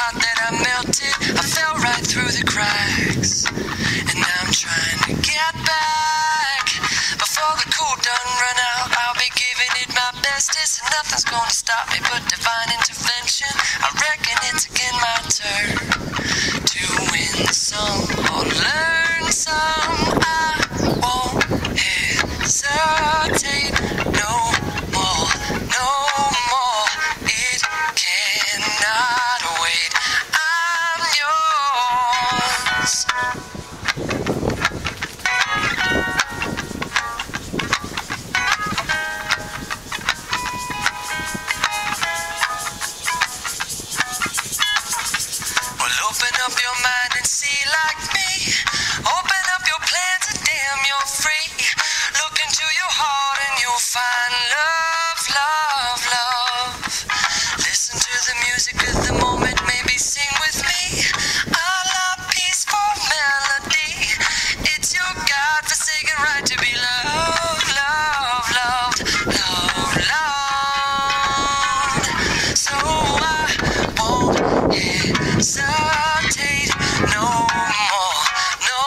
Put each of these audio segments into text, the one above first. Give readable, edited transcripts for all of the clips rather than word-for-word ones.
thought that I melted. I fell right through the cracks, and now I'm trying to get back. Before the cool done run out, I'll be giving it my bestest, and nothing's gonna stop me but divine intervention. I reckon it's again my turn to win some or learn some. I won't hesitate no more, no more. It cannot wait. I'm yours. Well, open up your mind and see like me. Open up your plans and damn, you're free. Look into your heart and you'll find love, love, love. Listen to the music of the moment, maybe sing with me. A la peaceful melody. It's your God-forsaken right to be loved, loved, loved, loved, loved. So I won't hesitate no more, no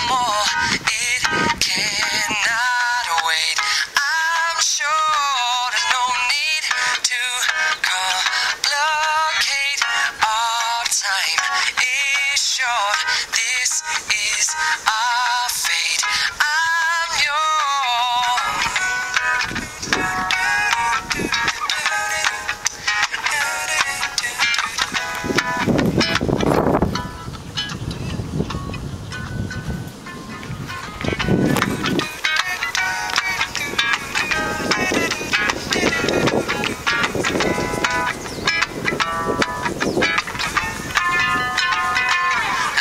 more. It cannot wait. I'm sure there's no need to complicate. Our time is short. This is our fate. I'm yours.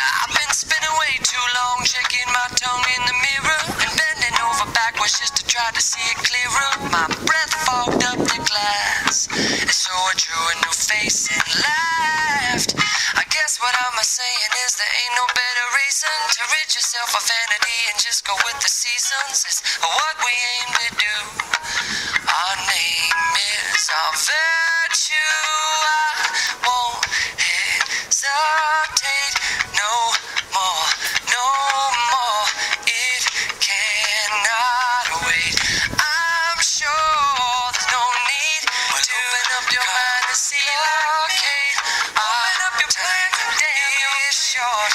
I've been spinning way too long, checking my tongue in the mirror and bending over backwards just to try to see it clearer. My breath fogged up the glass, and so I drew a new face and laughed. I guess what I'm saying is there ain't no better reason to rid yourself of vanity and just go with the seasons. It's what we aim to do. Our name is our virtue. I won't hesitate no more, no more. It cannot wait. I'm sure there's no need to open up your mind and see like me. Open up your plan, today is short.